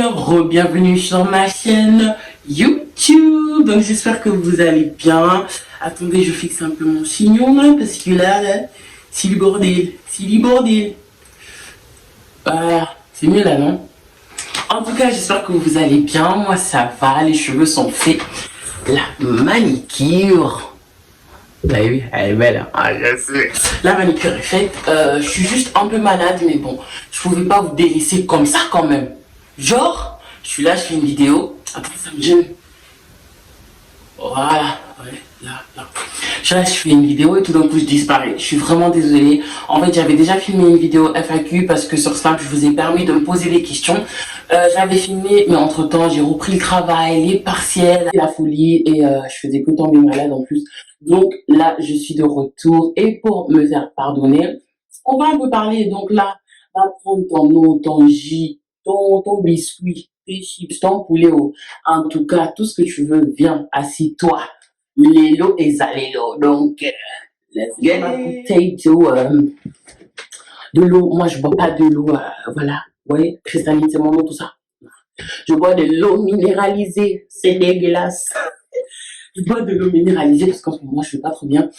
Bienvenue sur ma chaîne YouTube. Donc j'espère que vous allez bien. Attendez, je fixe un peu mon chignon là, parce que là, c'est du bordel. C'est du bordel. Voilà, c'est mieux là, non? En tout cas, j'espère que vous allez bien. Moi, ça va. Les cheveux sont faits. La manicure. Vous avez vu, elle est belle. Hein? Ah, je sais. La manicure est faite. Je suis juste un peu malade, mais bon, je pouvais pas vous délaisser comme ça quand même. Genre, je suis là, je fais une vidéo. Attends, ça me gêne. Voilà, ouais, là. Je suis là, je fais une vidéo et tout d'un coup je disparais. Je suis vraiment désolée. En fait, j'avais déjà filmé une vidéo FAQ parce que sur Snap, je vous ai permis de me poser des questions. J'avais filmé, mais entre temps, j'ai repris le travail, les partiels, la folie et je faisais que tomber malade en plus. Donc là, je suis de retour et pour me faire pardonner, on va un peu parler. Donc là, va prendre ton eau, ton jus, ton biscuit, tes chips, ton poulet. En tout cas, tout ce que tu veux, viens, assis-toi. Lélo et Zalélo. Donc, let's get ma bouteille de l'eau. Moi, je bois pas de l'eau, voilà. Oui, cristalline, c'est mon nom, tout ça. Je bois de l'eau minéralisée. C'est dégueulasse. Je bois de l'eau minéralisée parce qu'en ce moment, je suis pas trop bien.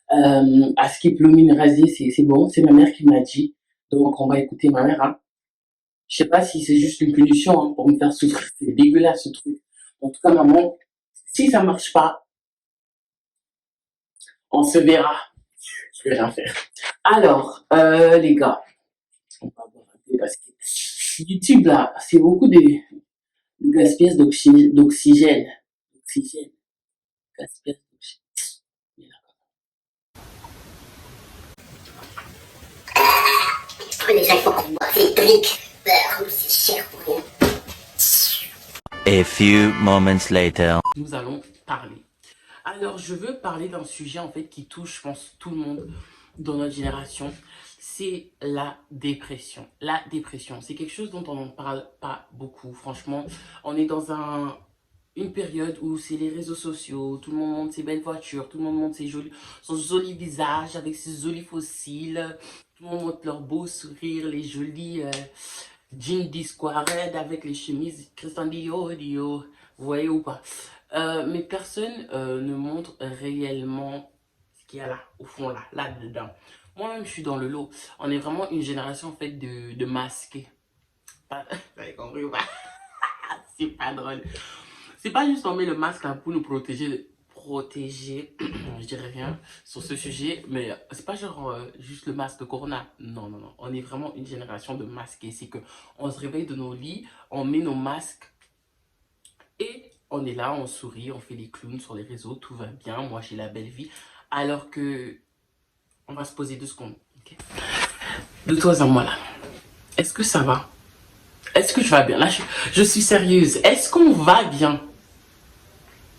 À skip l'eau minéralisée, c'est bon. C'est ma mère qui m'a dit. Donc, on va écouter ma mère, hein. Je sais pas si c'est juste une punition hein, pour me faire souffrir. C'est dégueulasse, ce truc. En tout cas, maman, si ça marche pas, on se verra. Je vais rien faire. Alors, les gars, on va voir un peu parce que YouTube, là, c'est beaucoup de gaspillage d'oxygène. D'oxygène. Gaspillage d'oxygène. Déjà, il faut qu'on boive des toniques. C'est cher pour rien. A few moments later. Nous allons parler. Alors, je veux parler d'un sujet, en fait, qui touche, je pense, tout le monde dans notre génération. C'est la dépression. La dépression, c'est quelque chose dont on n'en parle pas beaucoup, franchement. On est dans une période où c'est les réseaux sociaux, tout le monde montre ses belles voitures, tout le monde montre son joli visage avec ses jolis fossiles, tout le monde montre leur beau sourire, les jolis jeans Discord avec les chemises Christian Dior, vous voyez ou pas? Mais personne ne montre réellement ce qu'il y a là, au fond là-dedans. Moi-même, je suis dans le lot. On est vraiment une génération en fait de masqués. Vous avez compris ou pas? C'est pas drôle. C'est pas juste on met le masque là pour nous protéger, je dirais rien sur ce sujet, mais c'est pas genre juste le masque de Corona. Non. On est vraiment une génération de masqués. C'est que on se réveille de nos lits, on met nos masques et on est là, on sourit, on fait les clowns sur les réseaux, tout va bien, moi j'ai la belle vie. Alors que on va se poser 2 secondes. Okay? De toi à moi là, est-ce que ça va? Est-ce que tu vas bien? Là, je suis sérieuse. Est-ce qu'on va bien?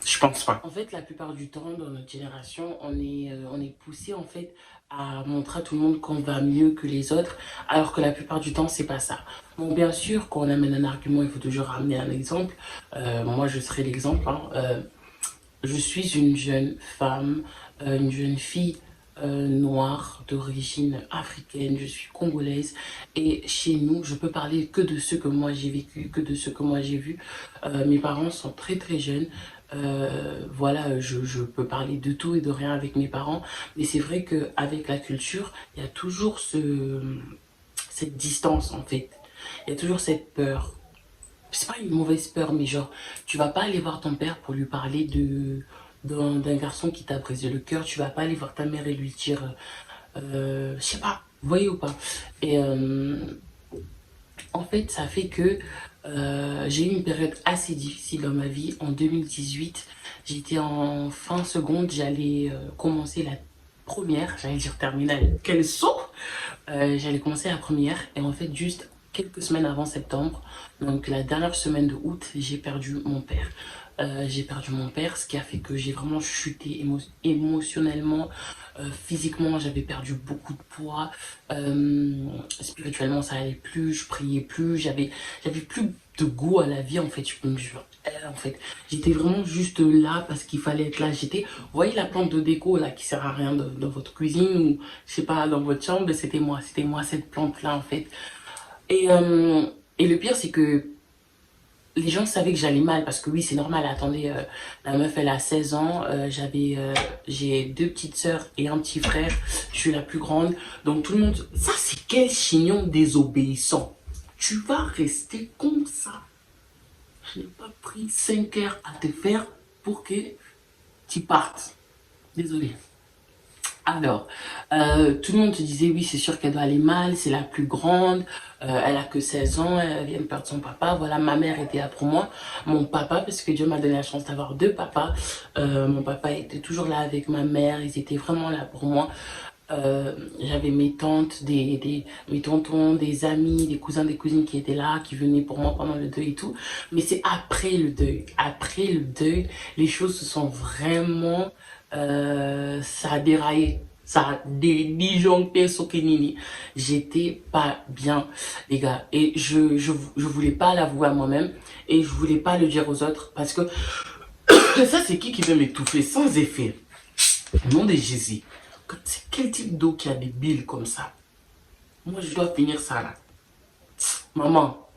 Je pense pas. En fait, la plupart du temps, dans notre génération, on est poussé en fait à montrer à tout le monde qu'on va mieux que les autres, alors que la plupart du temps, c'est pas ça. Bon, bien sûr, quand on amène un argument, il faut toujours ramener un exemple. Moi, je serai l'exemple. Hein. Je suis une jeune femme, une jeune fille noire d'origine africaine, je suis congolaise et chez nous je peux parler que de ce que moi j'ai vécu, que de ce que moi j'ai vu. Mes parents sont très jeunes, voilà, je peux parler de tout et de rien avec mes parents, mais c'est vrai qu'avec la culture il y a toujours cette distance en fait, il y a toujours cette peur. C'est pas une mauvaise peur, mais genre, tu vas pas aller voir ton père pour lui parler d'un garçon qui t'a brisé le cœur. Tu vas pas aller voir ta mère et lui dire, je sais pas, vous voyez ou pas. Et en fait, ça fait que j'ai eu une période assez difficile dans ma vie. En 2018, j'étais en fin seconde, j'allais commencer la première, j'allais dire terminale. Quel saut! J'allais commencer la première et en fait, juste quelques semaines avant septembre, donc la dernière semaine de août, j'ai perdu mon père. Ce qui a fait que j'ai vraiment chuté émotionnellement, physiquement, j'avais perdu beaucoup de poids, spirituellement ça allait plus, je priais plus, j'avais plus de goût à la vie en fait, en fait, j'étais vraiment juste là parce qu'il fallait être là. Vous voyez la plante de déco là qui sert à rien dans votre cuisine ou je sais pas dans votre chambre, c'était moi cette plante là en fait. Et le pire c'est que les gens savaient que j'allais mal parce que oui, c'est normal. Attendez, la meuf, elle a 16 ans. J'ai deux petites sœurs et un petit frère. Je suis la plus grande. Donc tout le monde... Ça, c'est quel chignon désobéissant. Tu vas rester comme ça. Je n'ai pas pris 5 heures à te faire pour que tu partes. Désolée. Alors, tout le monde te disait, oui, c'est sûr qu'elle doit aller mal, c'est la plus grande, elle a que 16 ans, elle vient de perdre son papa. Voilà, ma mère était là pour moi, mon papa, parce que Dieu m'a donné la chance d'avoir deux papas. Mon papa était toujours là avec ma mère, ils étaient vraiment là pour moi. J'avais mes tantes, mes tontons, des amis, des cousins, des cousines qui étaient là, qui venaient pour moi pendant le deuil et tout. Mais c'est après le deuil, les choses se sont vraiment, ça a déraillé. Ça a disjoncté Sokenini. J'étais pas bien, les gars. Et je voulais pas l'avouer à moi-même. Et je voulais pas le dire aux autres. Parce que ça, c'est qui veut m'étouffer sans effet? Au nom de Jésus. C'est quel type d'eau qui a des billes comme ça? Moi, je dois finir ça là. Maman,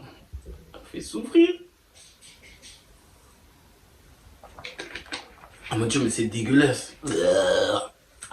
ça fait souffrir. Oh mon Dieu, mais c'est dégueulasse.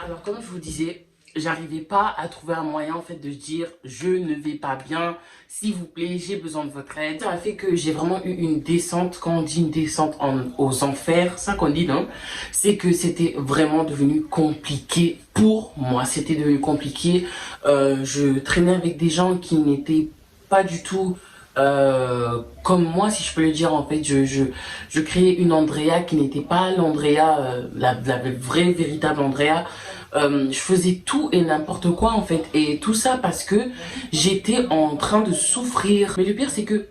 Alors, comme je vous disais, j'arrivais pas à trouver un moyen en fait de dire je ne vais pas bien, s'il vous plaît, j'ai besoin de votre aide. Ça a fait que j'ai vraiment eu une descente. Quand on dit une descente aux enfers, ça qu'on dit, non? C'est que c'était vraiment devenu compliqué pour moi. C'était devenu compliqué. Je traînais avec des gens qui n'étaient pas du tout comme moi, si je peux le dire. En fait, je créais une Andrea qui n'était pas l'Andrea, la vraie, véritable Andrea. Je faisais tout et n'importe quoi en fait, et tout ça parce que j'étais en train de souffrir. Mais le pire, c'est que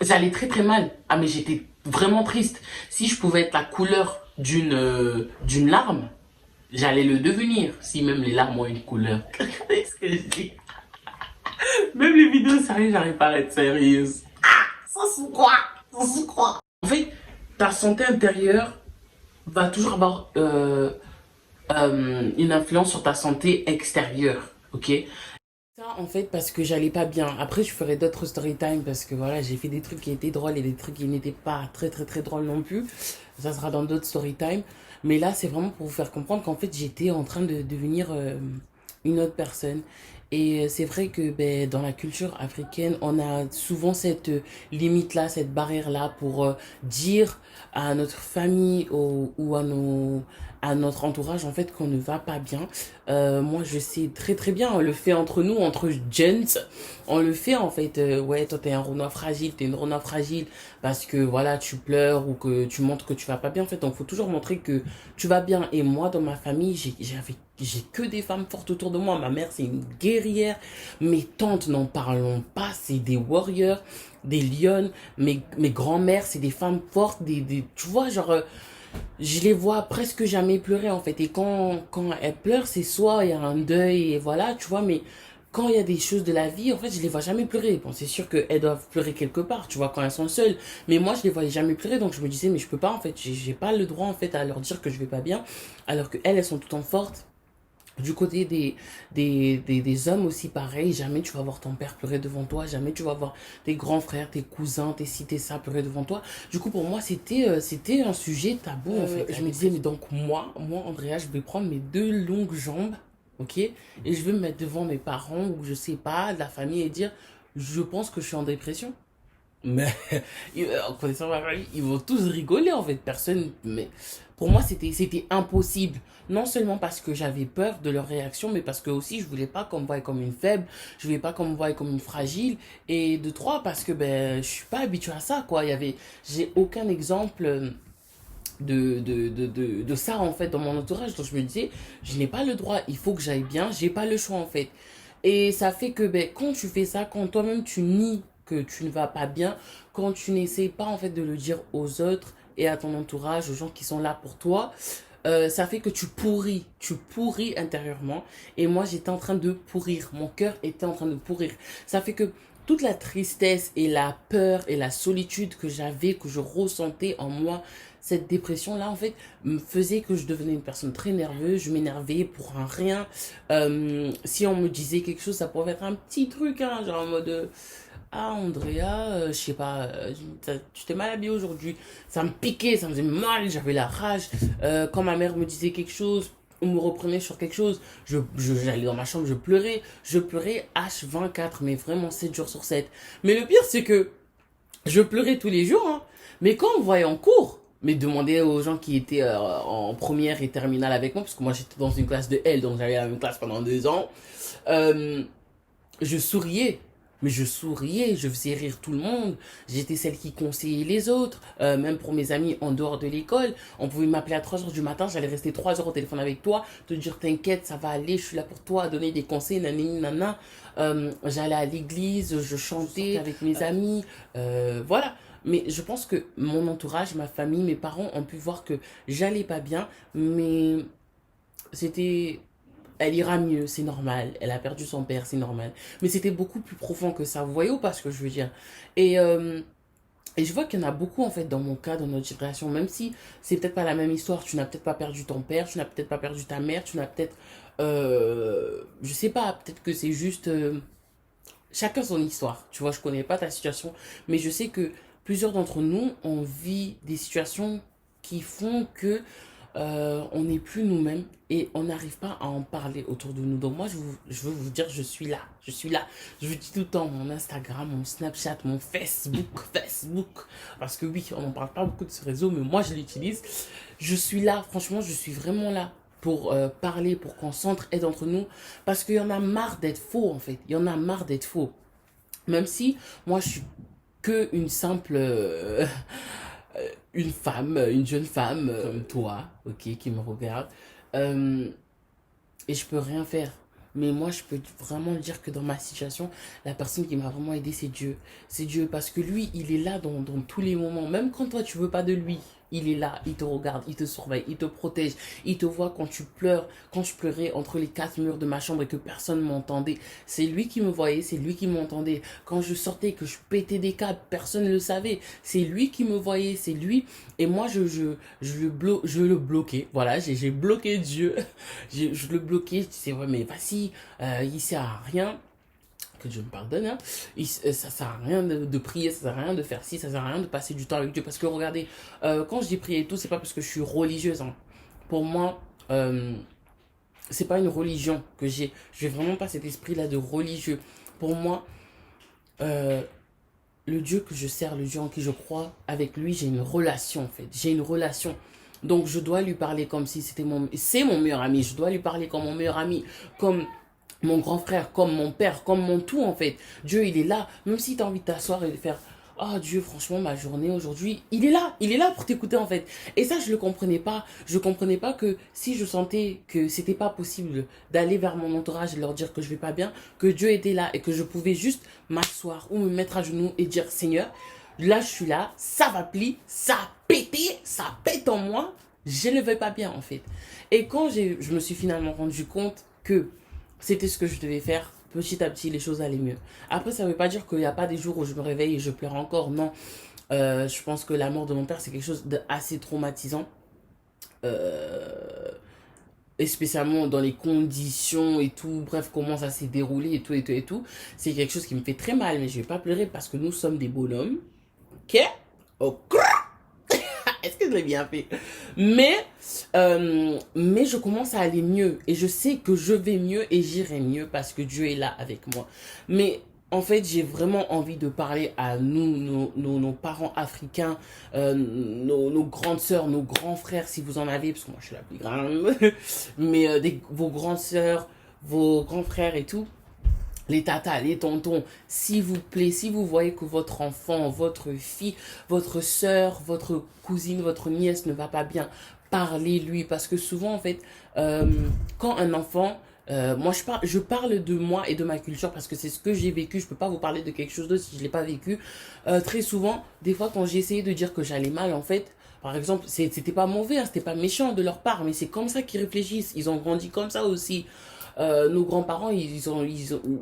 ça allait très très mal. Ah, mais j'étais vraiment triste. Si je pouvais être la couleur d'une larme, j'allais le devenir. Si même les larmes ont une couleur. Regardez ce que je dis. Même les vidéos sérieuses, j'arrive pas à être sérieuse. Sans se croire, sans se croire. En fait, ta santé intérieure va toujours avoir une influence sur ta santé extérieure, ok? Ça, en fait, parce que j'allais pas bien. Après, je ferai d'autres story time parce que voilà, j'ai fait des trucs qui étaient drôles et des trucs qui n'étaient pas très très très drôles non plus. Ça sera dans d'autres story time. Mais là, c'est vraiment pour vous faire comprendre qu'en fait, j'étais en train de devenir une autre personne. Et c'est vrai que ben, dans la culture africaine, on a souvent cette limite-là, cette barrière-là pour dire à notre famille ou à notre entourage en fait qu'on ne va pas bien. Moi je sais très très bien, on le fait entre nous, entre gents, on le fait en fait. Ouais, toi t'es un Renoir fragile, t'es une Renoir fragile parce que voilà tu pleures ou que tu montres que tu vas pas bien en fait. Donc faut toujours montrer que tu vas bien. Et moi dans ma famille j'ai que des femmes fortes autour de moi. Ma mère c'est une guerrière, mes tantes n'en parlons pas, c'est des warriors, des lionnes. Mes grands-mères c'est des femmes fortes, tu vois genre je les vois presque jamais pleurer en fait. Et quand elles pleurent, c'est soit il y a un deuil et voilà, tu vois, mais quand il y a des choses de la vie, en fait, je les vois jamais pleurer. Bon, c'est sûr qu'elles doivent pleurer quelque part, tu vois, quand elles sont seules. Mais moi, je les voyais jamais pleurer, donc je me disais, mais je peux pas en fait, j'ai pas le droit en fait à leur dire que je vais pas bien, alors que elles sont tout le temps fortes. Du côté des hommes aussi, pareil, jamais tu vas voir ton père pleurer devant toi, jamais tu vas voir tes grands frères, tes cousins, tes ci, tes ça pleurer devant toi. Du coup, pour moi, c'était un sujet tabou, en fait. Je me disais, mais donc, moi, Andrea, je vais prendre mes deux longues jambes, ok, et je vais me mettre devant mes parents, ou je sais pas, de la famille, et dire, je pense que je suis en dépression. Mais en connaissant ma famille, ils vont tous rigoler en fait. Personne. Mais pour moi, c'était impossible. Non seulement parce que j'avais peur de leur réaction, mais parce que aussi je voulais pas qu'on me voie comme une faible, je voulais pas qu'on me voie comme une fragile. Et de trois, parce que ben je suis pas habituée à ça quoi. J'ai aucun exemple de ça en fait dans mon entourage. Donc je me disais, je n'ai pas le droit, il faut que j'aille bien, j'ai pas le choix en fait. Et ça fait que ben, quand tu fais ça, quand toi-même tu nies que tu ne vas pas bien, quand tu n'essayes pas en fait de le dire aux autres et à ton entourage, aux gens qui sont là pour toi, ça fait que tu pourris intérieurement. Et moi j'étais en train de pourrir, mon cœur était en train de pourrir. Ça fait que toute la tristesse et la peur et la solitude que j'avais, que je ressentais en moi, cette dépression-là, en fait, me faisait que je devenais une personne très nerveuse. Je m'énervais pour un rien. Si on me disait quelque chose, ça pouvait être un petit truc, hein, genre en mode... ah Andrea, je sais pas, tu t'es mal habillée aujourd'hui. Ça me piquait, ça me faisait mal, j'avais la rage. Quand ma mère me disait quelque chose, on me reprenait sur quelque chose, j'allais dans ma chambre, je pleurais H24, mais vraiment 7 jours sur 7. Mais le pire, c'est que je pleurais tous les jours, hein. Mais quand on me voyait en cours, mais demandez aux gens qui étaient en première et terminale avec moi, parce que moi j'étais dans une classe de L, donc j'avais la même classe pendant 2 ans, euh, je souriais. Mais je souriais, je faisais rire tout le monde. J'étais celle qui conseillait les autres, même pour mes amis en dehors de l'école. On pouvait m'appeler à 3 heures du matin, j'allais rester 3 heures au téléphone avec toi, te dire t'inquiète, ça va aller, je suis là pour toi, donner des conseils, nanani, nana. J'allais à l'église, je chantais avec mes amis, voilà. Mais je pense que mon entourage, ma famille, mes parents ont pu voir que j'allais pas bien, mais c'était... Elle ira mieux, c'est normal. Elle a perdu son père, c'est normal. Mais c'était beaucoup plus profond que ça. Vous voyez ou pas ce que je veux dire? Et, euh, et je vois qu'il y en a beaucoup, en fait, dans mon cas, dans notre génération. Même si c'est peut-être pas la même histoire. Tu n'as peut-être pas perdu ton père, tu n'as peut-être pas perdu ta mère, tu n'as peut-être... je sais pas, peut-être que c'est juste... chacun son histoire. Tu vois, je connais pas ta situation. Mais je sais que plusieurs d'entre nous, on vit des situations qui font que on n'est plus nous-mêmes et on n'arrive pas à en parler autour de nous. Donc moi, je veux vous dire, je suis là. Je suis là. Je vous dis tout le temps, mon Instagram, mon Snapchat, mon Facebook. Parce que oui, on n'en parle pas beaucoup de ce réseau, mais moi, je l'utilise. Je suis là. Franchement, je suis vraiment là pour parler, pour qu'on s'entraide entre nous. Parce qu'il y en a marre d'être faux, en fait. Il y en a marre d'être faux. Même si moi, je suis que une simple... une femme, une jeune femme comme toi, ok, qui me regarde, euh, et je peux rien faire. Mais moi, je peux vraiment dire que dans ma situation, la personne qui m'a vraiment aidé, c'est Dieu. C'est Dieu parce que lui, il est là dans tous les moments. Même quand toi, tu veux pas de lui, il est là, il te regarde, il te surveille, il te protège. Il te voit quand tu pleures, quand je pleurais entre les 4 murs de ma chambre et que personne m'entendait. C'est lui qui me voyait, c'est lui qui m'entendait. Quand je sortais, que je pétais des câbles, personne ne le savait. C'est lui qui me voyait, c'est lui. Et moi, je le bloquais. Voilà, j'ai bloqué Dieu. Je le bloquais. Je disais, ouais, mais vas-y, il sert à rien. Que Dieu me pardonne, hein. Ça sert à rien de prier, ça sert à rien de faire ci, ça sert à rien de passer du temps avec Dieu. Parce que regardez, quand je dis prier et tout, c'est pas parce que je suis religieuse, hein. Pour moi, c'est pas une religion que j'ai. Je n'ai vraiment pas cet esprit-là de religieux. Pour moi, euh, le Dieu que je sers, le Dieu en qui je crois, avec lui, j'ai une relation en fait. J'ai une relation. Donc je dois lui parler comme si c'était c'est mon meilleur ami. Je dois lui parler comme mon meilleur ami, comme mon grand frère, comme mon père, comme mon tout en fait. Dieu, il est là. Même si tu as envie de t'asseoir et de faire, oh Dieu, franchement, ma journée aujourd'hui, il est là pour t'écouter en fait. Et ça, je le comprenais pas. Je comprenais pas que si je sentais que c'était pas possible d'aller vers mon entourage et leur dire que je vais pas bien, que Dieu était là et que je pouvais juste m'asseoir ou me mettre à genoux et dire, Seigneur, là, je suis là, ça va plier, ça a pété, ça pète en moi, je ne vais pas bien en fait. Et quand je me suis finalement rendu compte que c'était ce que je devais faire, petit à petit, les choses allaient mieux. Après, ça ne veut pas dire qu'il n'y a pas des jours où je me réveille et je pleure encore, non. Je pense que la mort de mon père, c'est quelque chose d'assez traumatisant. Et spécialement dans les conditions et tout, bref, comment ça s'est déroulé et tout, et tout, et tout. C'est quelque chose qui me fait très mal, mais je vais pas pleurer parce que nous sommes des bonhommes. Ok? Ok? Est-ce que je l'ai bien fait? Mais je commence à aller mieux. Et je sais que je vais mieux et j'irai mieux parce que Dieu est là avec moi. Mais en fait, j'ai vraiment envie de parler à nous, nos parents africains, nos grandes sœurs, nos grands frères, si vous en avez, parce que moi je suis la plus grande, mais vos grandes sœurs, vos grands frères et tout. Les tatas, les tontons, s'il vous plaît, si vous voyez que votre enfant, votre fille, votre soeur, votre cousine, votre nièce ne va pas bien, parlez-lui. Parce que souvent, en fait, quand un enfant... moi, je parle de moi et de ma culture parce que c'est ce que j'ai vécu. Je peux pas vous parler de quelque chose d'autre si je l'ai pas vécu. Très souvent, des fois, quand j'ai essayé de dire que j'allais mal, en fait... Par exemple, c'était pas mauvais, hein, c'était pas méchant de leur part, mais c'est comme ça qu'ils réfléchissent. Ils ont grandi comme ça aussi. nos grands-parents,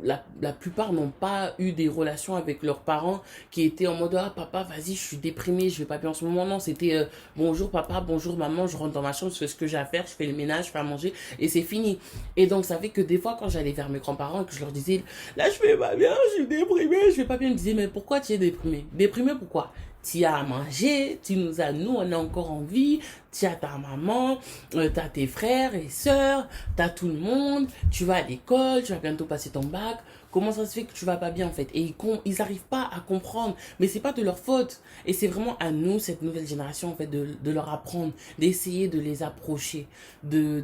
la plupart n'ont pas eu des relations avec leurs parents qui étaient en mode, ah papa, vas-y, je suis déprimé, je vais pas bien en ce moment. Non, c'était bonjour papa, bonjour maman, je rentre dans ma chambre, je fais ce que j'ai à faire, je fais le ménage, je fais à manger et c'est fini. Et donc, ça fait que des fois, quand j'allais vers mes grands-parents et que je leur disais, là, je vais pas bien, je suis déprimé, je vais pas bien, ils me disaient, mais pourquoi tu es déprimé? Déprimé pourquoi? Tu as à manger, nous on est encore en vie, tu as ta maman, tu as tes frères et sœurs, tu as tout le monde, tu vas à l'école, tu vas bientôt passer ton bac. Comment ça se fait que tu vas pas bien en fait? Et ils arrivent pas à comprendre, mais c'est pas de leur faute. Et c'est vraiment à nous, cette nouvelle génération en fait, de leur apprendre, d'essayer de les approcher, de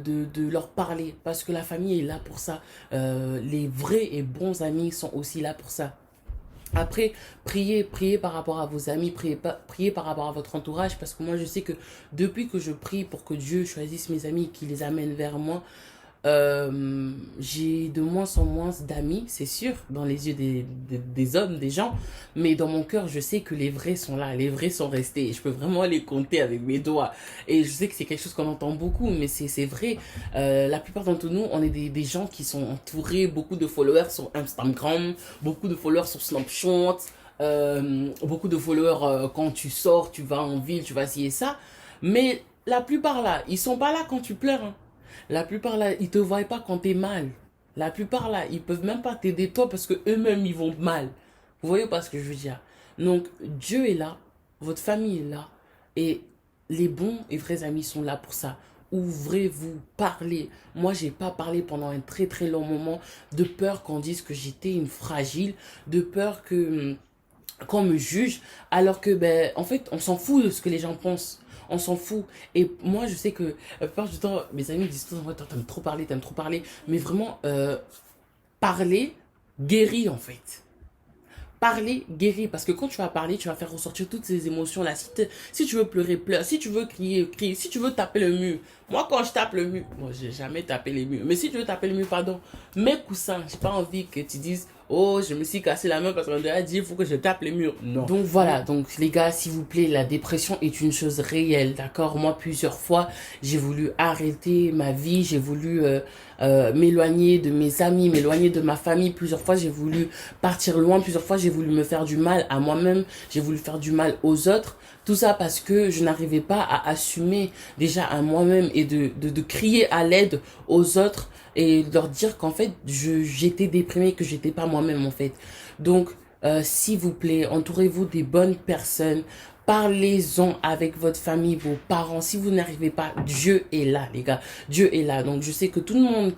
leur parler, parce que la famille est là pour ça. Les vrais et bons amis sont aussi là pour ça. Après, priez par rapport à vos amis, priez par rapport à votre entourage, parce que moi je sais que depuis que je prie pour que Dieu choisisse mes amis et qu'il les amène vers moi, j'ai de moins en moins d'amis, c'est sûr, dans les yeux des hommes, des gens, mais dans mon cœur, je sais que les vrais sont là, les vrais sont restés, et je peux vraiment les compter avec mes doigts, et je sais que c'est quelque chose qu'on entend beaucoup, mais c'est vrai, la plupart d'entre nous, on est des gens qui sont entourés, beaucoup de followers sur Instagram, beaucoup de followers sur Snapchat, beaucoup de followers quand tu sors, tu vas en ville, tu vas ci et ça, mais la plupart là, ils sont pas là quand tu pleures, hein. La plupart là, ils te voient pas quand t'es mal. La plupart là, ils peuvent même pas t'aider toi parce que eux-mêmes ils vont mal. Vous voyez pas ce que je veux dire? Donc Dieu est là, votre famille est là et les bons et vrais amis sont là pour ça. Ouvrez-vous, parlez. Moi, j'ai pas parlé pendant un très très long moment de peur qu'on dise que j'étais une fragile, de peur que qu'on me juge, alors que ben en fait, on s'en fout de ce que les gens pensent. On s'en fout. Et moi, je sais que la plupart du temps, mes amis disent tout le temps, t'aimes trop parler. Mais vraiment, parler guérit en fait. Parler guérit, parce que quand tu vas parler, tu vas faire ressortir toutes ces émotions-là. Si tu veux pleurer, pleure. Si tu veux crier, crie. Si tu veux taper le mur. Moi, quand je tape le mur, moi, j'ai jamais tapé les murs. Mais si tu veux taper le mur, pardon, mets coussin. J'ai pas envie que tu dises, oh, je me suis cassé la main parce qu'on a dit, il faut que je tape les murs. Non. Donc voilà, donc les gars, s'il vous plaît, la dépression est une chose réelle, d'accord? Moi, plusieurs fois, j'ai voulu arrêter ma vie, j'ai voulu m'éloigner de mes amis, m'éloigner de ma famille. Plusieurs fois, j'ai voulu partir loin. Plusieurs fois, j'ai voulu me faire du mal à moi-même. J'ai voulu faire du mal aux autres. Tout ça parce que je n'arrivais pas à assumer déjà à moi-même et de crier à l'aide aux autres et de leur dire qu'en fait, j'étais déprimée, que j'étais pas moi-même en fait. Donc, s'il vous plaît, entourez-vous des bonnes personnes. Parlez-en avec votre famille, vos parents. Si vous n'arrivez pas, Dieu est là, les gars. Dieu est là. Donc, je sais que tout le monde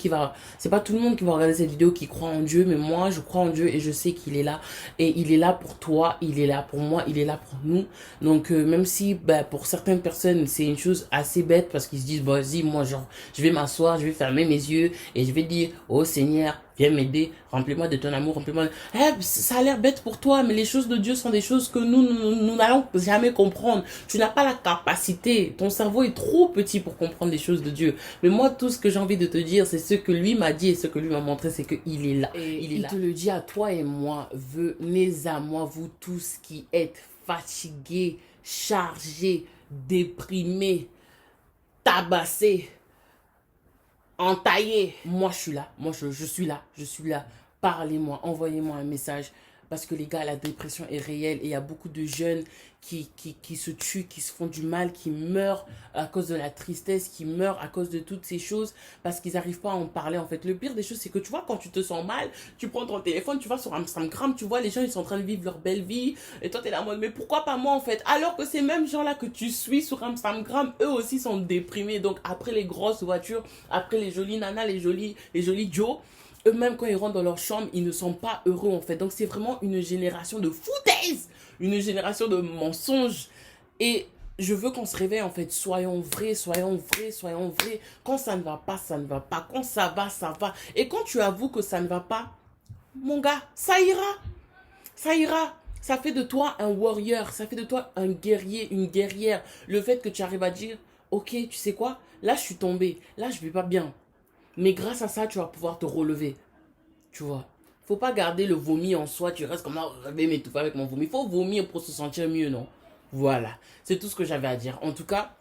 c'est pas tout le monde qui va regarder cette vidéo qui croit en Dieu, mais moi, je crois en Dieu et je sais qu'il est là. Et il est là pour toi, il est là pour moi, il est là pour nous. Donc, même si, bah, pour certaines personnes, c'est une chose assez bête parce qu'ils se disent, bah, vas-y, moi, genre, je vais m'asseoir, je vais fermer mes yeux et je vais dire, oh Seigneur, viens m'aider, remplis-moi de ton amour, remplis-moi de... ça a l'air bête pour toi, mais les choses de Dieu sont des choses que nous n'allons jamais comprendre. Tu n'as pas la capacité. Ton cerveau est trop petit pour comprendre les choses de Dieu. Mais moi, tout ce que j'ai envie de te dire, c'est ce que lui m'a dit et ce que lui m'a montré, c'est qu'il est là. Et il te le dit à toi et moi. Venez à moi, vous tous qui êtes fatigués, chargés, déprimés, tabassés, entaillé. Moi, je suis là. Moi, je suis là. Je suis là. Parlez-moi. Envoyez-moi un message. Parce que les gars, la dépression est réelle. Et il y a beaucoup de jeunes qui se tuent, qui se font du mal, qui meurent à cause de la tristesse, qui meurent à cause de toutes ces choses. Parce qu'ils n'arrivent pas à en parler. En fait, le pire des choses, c'est que tu vois, quand tu te sens mal, tu prends ton téléphone, tu vas sur Instagram, tu vois, les gens, ils sont en train de vivre leur belle vie. Et toi, t'es là en mode, mais pourquoi pas moi, en fait? Alors que ces mêmes gens-là que tu suis sur Instagram, eux aussi sont déprimés. Donc, après les grosses voitures, après les jolies nanas, les jolis Joe, eux-mêmes, quand ils rentrent dans leur chambre, ils ne sont pas heureux, en fait. Donc, c'est vraiment une génération de foutaises, une génération de mensonges. Et je veux qu'on se réveille, en fait. Soyons vrais, soyons vrais, soyons vrais. Quand ça ne va pas, ça ne va pas. Quand ça va, ça va. Et quand tu avoues que ça ne va pas, mon gars, ça ira. Ça ira. Ça fait de toi un warrior. Ça fait de toi un guerrier, une guerrière. Le fait que tu arrives à dire, ok, tu sais quoi? Là, je suis tombée. Là, je vais pas bien. Mais grâce à ça, tu vas pouvoir te relever. Tu vois. Faut pas garder le vomi en soi. Tu restes comme là, je vais m'étouffer avec mon vomi. Il faut vomir pour se sentir mieux, non? Voilà. C'est tout ce que j'avais à dire. En tout cas,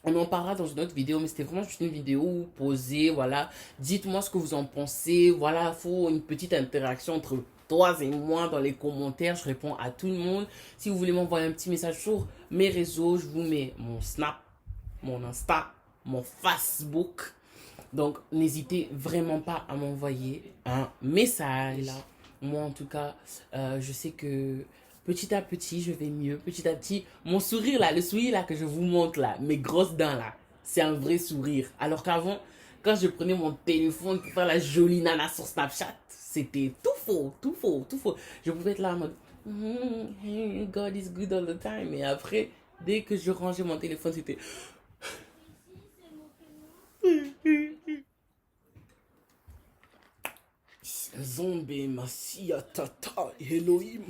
On en parlera dans une autre vidéo, mais c'était vraiment juste une vidéo posée, voilà. Dites-moi ce que vous en pensez, voilà, il faut une petite interaction entre toi et moi dans les commentaires, je réponds à tout le monde. Si vous voulez m'envoyer un petit message sur mes réseaux, je vous mets mon Snap, mon Insta, mon Facebook. Donc, n'hésitez vraiment pas à m'envoyer un message. Là, moi, en tout cas, je sais que petit à petit, je vais mieux. Petit à petit, mon sourire là, le sourire là que je vous montre là, mes grosses dents là, c'est un vrai sourire. Alors qu'avant, quand je prenais mon téléphone pour faire la jolie nana sur Snapchat, c'était tout faux, tout faux, tout faux. Je pouvais être là en mode, hey, God is good all the time. Et après, dès que je rangeais mon téléphone, c'était... Zombie, Massia, Tata, Elohim.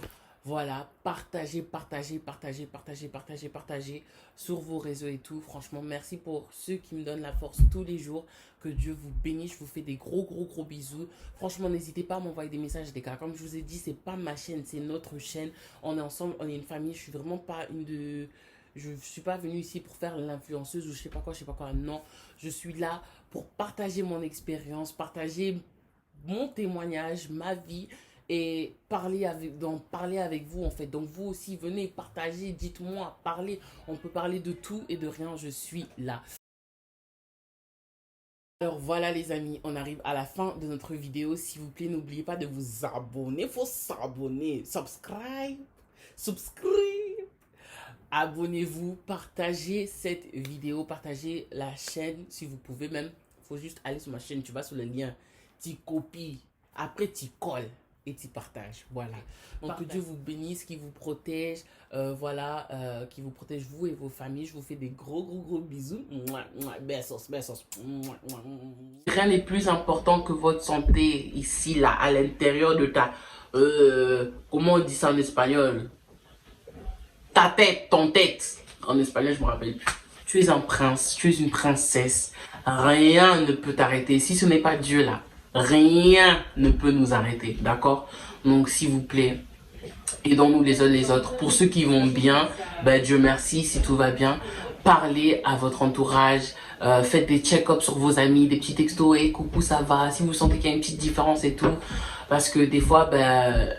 Voilà, partagez, partagez, partagez, partagez, partagez, partagez sur vos réseaux et tout. Franchement, merci pour ceux qui me donnent la force tous les jours. Que Dieu vous bénisse. Je vous fais des gros, gros, gros bisous. Franchement, n'hésitez pas à m'envoyer des messages, les gars. Comme je vous ai dit, c'est pas ma chaîne, c'est notre chaîne. On est ensemble, on est une famille. Je suis vraiment pas une de... Je suis pas venue ici pour faire l'influenceuse ou je sais pas quoi, je sais pas quoi. Non, je suis là pour partager mon expérience, partager mon témoignage, ma vie et parler avec vous en fait. Donc vous aussi, venez partager, dites-moi, parler. On peut parler de tout et de rien, je suis là. Alors voilà les amis, on arrive à la fin de notre vidéo. S'il vous plaît, n'oubliez pas de vous abonner. Il faut s'abonner. Subscribe. Subscribe. Abonnez-vous, partagez cette vidéo, partagez la chaîne si vous pouvez même. Il faut juste aller sur ma chaîne, tu vas sur le lien, tu copies, après tu colles et tu partages. Voilà. Donc que Dieu vous bénisse, qu'il vous protège, voilà, qu'il vous protège vous et vos familles. Je vous fais des gros gros gros bisous. Besos, besos. Rien n'est plus important que votre santé ici, là, à l'intérieur de ta... comment on dit ça en espagnol? Ta tête, ton tête. En espagnol, je me rappelle plus. Tu es un prince, tu es une princesse. Rien ne peut t'arrêter. Si ce n'est pas Dieu là, rien ne peut nous arrêter. D'accord? Donc, s'il vous plaît, aidons-nous les uns les autres. Pour ceux qui vont bien, ben, Dieu merci. Si tout va bien, parlez à votre entourage. Faites des check-ups sur vos amis, des petits textos. Hey, coucou, ça va? Si vous sentez qu'il y a une petite différence et tout. Parce que des fois, ben...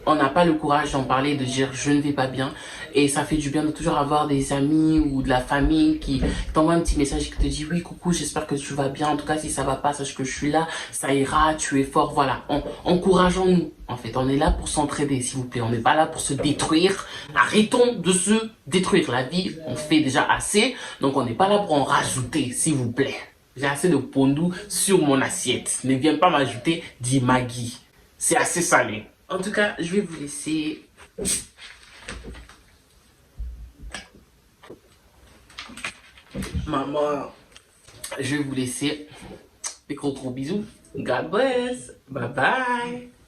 on n'a pas le courage d'en parler, de dire je ne vais pas bien. Et ça fait du bien de toujours avoir des amis ou de la famille qui t'envoie un petit message et qui te dit oui coucou, j'espère que tu vas bien. En tout cas si ça va pas, sache que je suis là, ça ira, tu es fort. Voilà, encourageons-nous. En fait, on est là pour s'entraider s'il vous plaît. On n'est pas là pour se détruire. Arrêtons de se détruire. La vie, on fait déjà assez. Donc on n'est pas là pour en rajouter s'il vous plaît. J'ai assez de pondou sur mon assiette. Ne viens pas m'ajouter du Maggi. C'est assez salé. En tout cas, je vais vous laisser. Maman, je vais vous laisser. Des gros gros bisous. God bless. Bye bye.